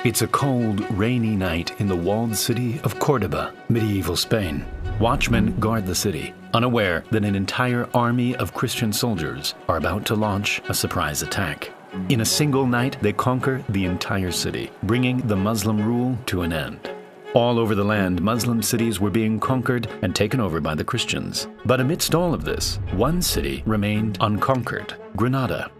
It's a cold, rainy night in the walled city of Cordoba, medieval Spain. Watchmen guard the city, unaware that an entire army of Christian soldiers are about to launch a surprise attack. In a single night, they conquer the entire city, bringing the Muslim rule to an end. All over the land, Muslim cities were being conquered and taken over by the Christians. But amidst all of this, one city remained unconquered: Granada.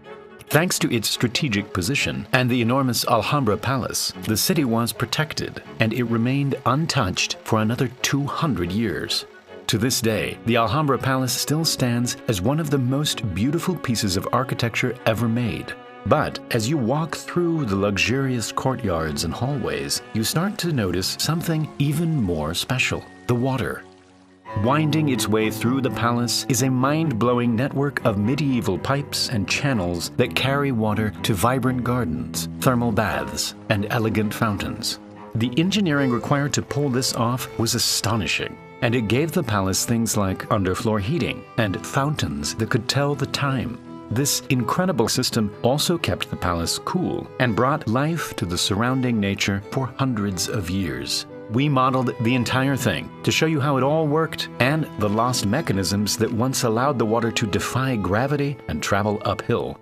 Thanks to its strategic position and the enormous Alhambra Palace, the city was protected, and it remained untouched for another 200 years. To this day, the Alhambra Palace still stands as one of the most beautiful pieces of architecture ever made. But as you walk through the luxurious courtyards and hallways, you start to notice something even more special: the water. Winding its way through the palace is a mind-blowing network of medieval pipes and channels that carry water to vibrant gardens, thermal baths, and elegant fountains. The engineering required to pull this off was astonishing, and it gave the palace things like underfloor heating and fountains that could tell the time. This incredible system also kept the palace cool and brought life to the surrounding nature for hundreds of years. We modeled the entire thing to show you how it all worked and the lost mechanisms that once allowed the water to defy gravity and travel uphill.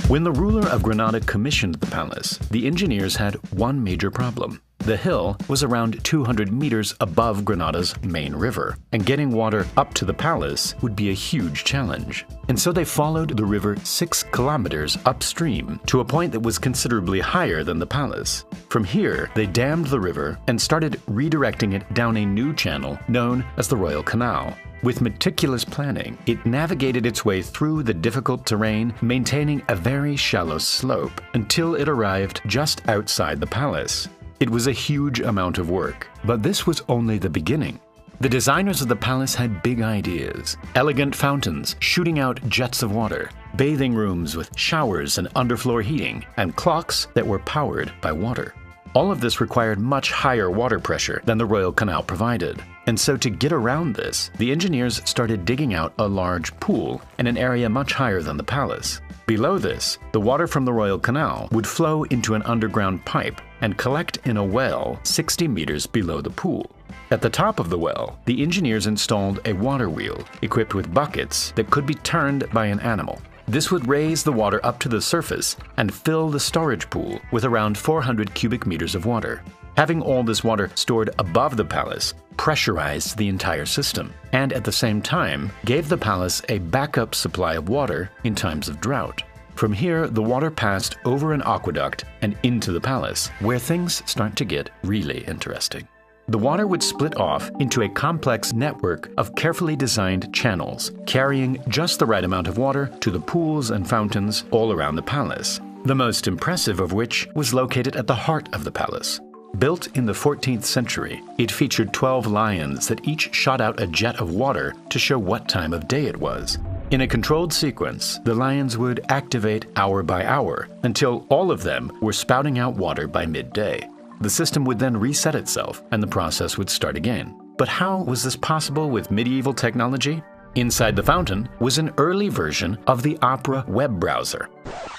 When the ruler of Granada commissioned the palace, the engineers had one major problem. The hill was around 200 meters above Granada's main river, and getting water up to the palace would be a huge challenge. And so they followed the river 6 kilometers upstream to a point that was considerably higher than the palace. From here, they dammed the river and started redirecting it down a new channel known as the Royal Canal. With meticulous planning, it navigated its way through the difficult terrain, maintaining a very shallow slope until it arrived just outside the palace. It was a huge amount of work, but this was only the beginning. The designers of the palace had big ideas: elegant fountains shooting out jets of water, bathing rooms with showers and underfloor heating, and clocks that were powered by water. All of this required much higher water pressure than the Royal Canal provided. And so to get around this, the engineers started digging out a large pool in an area much higher than the palace. Below this, the water from the Royal Canal would flow into an underground pipe and collect in a well 60 meters below the pool. At the top of the well, the engineers installed a water wheel equipped with buckets that could be turned by an animal. This would raise the water up to the surface and fill the storage pool with around 400 cubic meters of water. Having all this water stored above the palace pressurized the entire system, and at the same time gave the palace a backup supply of water in times of drought. From here, the water passed over an aqueduct and into the palace, where things start to get really interesting. The water would split off into a complex network of carefully designed channels, carrying just the right amount of water to the pools and fountains all around the palace, the most impressive of which was located at the heart of the palace. Built in the 14th century, it featured 12 lions that each shot out a jet of water to show what time of day it was. In a controlled sequence, the lions would activate hour by hour until all of them were spouting out water by midday. The system would then reset itself and the process would start again. But how was this possible with medieval technology? Inside the fountain was an early version of the Opera web browser.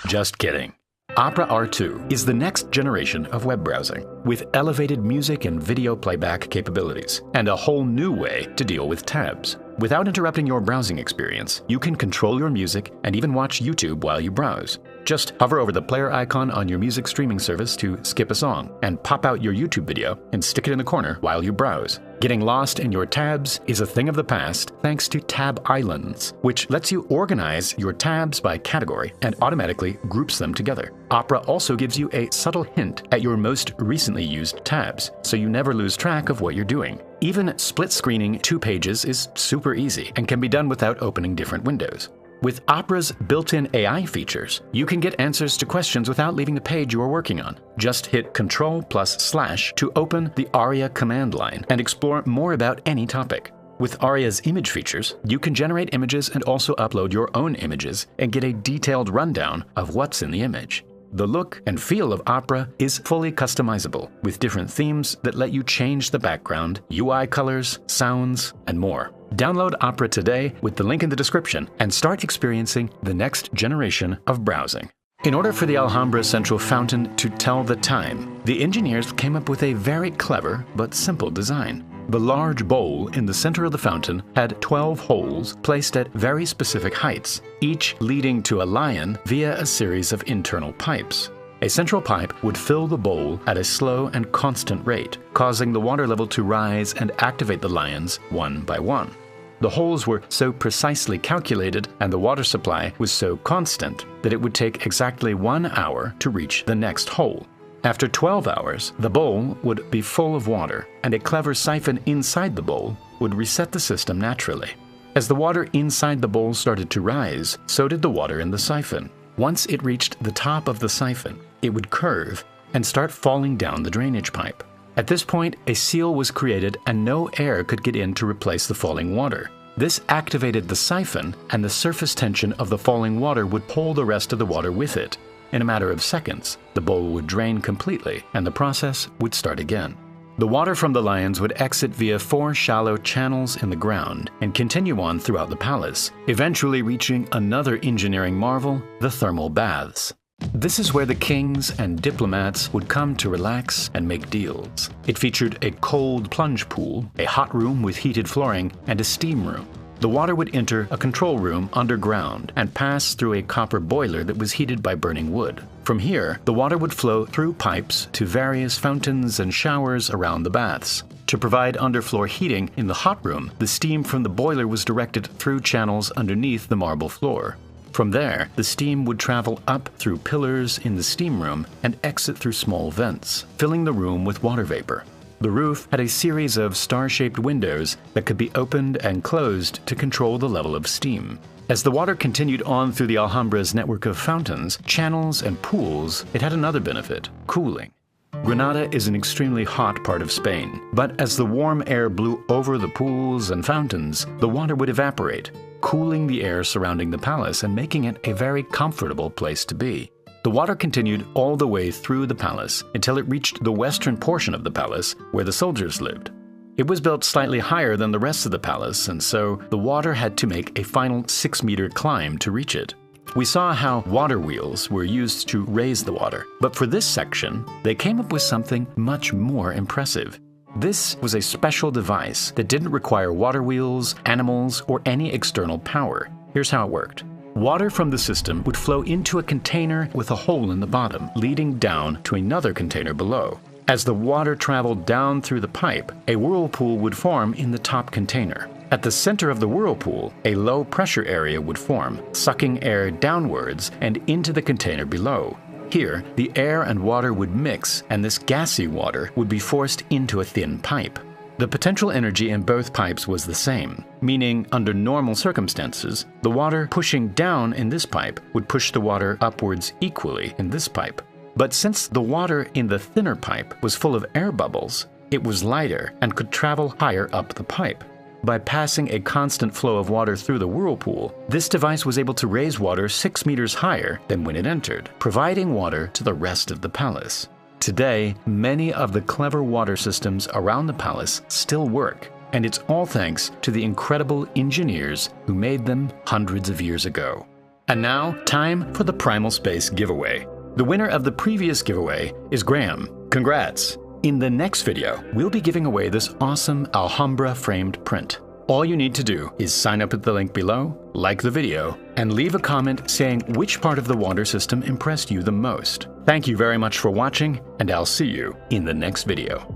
Just kidding. Opera R2 is the next generation of web browsing, with elevated music and video playback capabilities, and a whole new way to deal with tabs. Without interrupting your browsing experience, you can control your music and even watch YouTube while you browse. Just hover over the player icon on your music streaming service to skip a song, and pop out your YouTube video and stick it in the corner while you browse. Getting lost in your tabs is a thing of the past thanks to Tab Islands, which lets you organize your tabs by category and automatically groups them together. Opera also gives you a subtle hint at your most recently used tabs, so you never lose track of what you're doing. Even split screening 2 pages is super easy and can be done without opening different windows. With Opera's built-in AI features, you can get answers to questions without leaving the page you are working on. Just hit Ctrl+/ to open the Aria command line and explore more about any topic. With Aria's image features, you can generate images and also upload your own images and get a detailed rundown of what's in the image. The look and feel of Opera is fully customizable, with different themes that let you change the background, UI colors, sounds, and more. Download Opera today with the link in the description and start experiencing the next generation of browsing. In order for the Alhambra central fountain to tell the time, the engineers came up with a very clever but simple design. The large bowl in the center of the fountain had 12 holes placed at very specific heights, each leading to a lion via a series of internal pipes. A central pipe would fill the bowl at a slow and constant rate, causing the water level to rise and activate the lions one by one. The holes were so precisely calculated and the water supply was so constant that it would take exactly 1 hour to reach the next hole. After 12 hours, the bowl would be full of water, and a clever siphon inside the bowl would reset the system naturally. As the water inside the bowl started to rise, so did the water in the siphon. Once it reached the top of the siphon, it would curve and start falling down the drainage pipe. At this point, a seal was created and no air could get in to replace the falling water. This activated the siphon, and the surface tension of the falling water would pull the rest of the water with it. In a matter of seconds, the bowl would drain completely and the process would start again. The water from the lions would exit via 4 shallow channels in the ground and continue on throughout the palace, eventually reaching another engineering marvel, the thermal baths. This is where the kings and diplomats would come to relax and make deals. It featured a cold plunge pool, a hot room with heated flooring, and a steam room. The water would enter a control room underground and pass through a copper boiler that was heated by burning wood. From here, the water would flow through pipes to various fountains and showers around the baths. To provide underfloor heating in the hot room, the steam from the boiler was directed through channels underneath the marble floor. From there, the steam would travel up through pillars in the steam room and exit through small vents, filling the room with water vapor. The roof had a series of star-shaped windows that could be opened and closed to control the level of steam. As the water continued on through the Alhambra's network of fountains, channels, and pools, it had another benefit: cooling. Granada is an extremely hot part of Spain, but as the warm air blew over the pools and fountains, the water would evaporate, cooling the air surrounding the palace and making it a very comfortable place to be. The water continued all the way through the palace until it reached the western portion of the palace where the soldiers lived. It was built slightly higher than the rest of the palace, and so the water had to make a final 6-meter climb to reach it. We saw how water wheels were used to raise the water, but for this section, they came up with something much more impressive. This was a special device that didn't require water wheels, animals, or any external power. Here's how it worked. Water from the system would flow into a container with a hole in the bottom, leading down to another container below. As the water traveled down through the pipe, a whirlpool would form in the top container. At the center of the whirlpool, a low-pressure area would form, sucking air downwards and into the container below. Here, the air and water would mix, and this gassy water would be forced into a thin pipe. The potential energy in both pipes was the same, meaning under normal circumstances, the water pushing down in this pipe would push the water upwards equally in this pipe. But since the water in the thinner pipe was full of air bubbles, it was lighter and could travel higher up the pipe. By passing a constant flow of water through the whirlpool, this device was able to raise water 6 meters higher than when it entered, providing water to the rest of the palace. Today, many of the clever water systems around the palace still work, and it's all thanks to the incredible engineers who made them hundreds of years ago. And now, time for the Primal Space giveaway. The winner of the previous giveaway is Graham. Congrats! In the next video, we'll be giving away this awesome Alhambra framed print. All you need to do is sign up at the link below, like the video, and leave a comment saying which part of the water system impressed you the most. Thank you very much for watching, and I'll see you in the next video.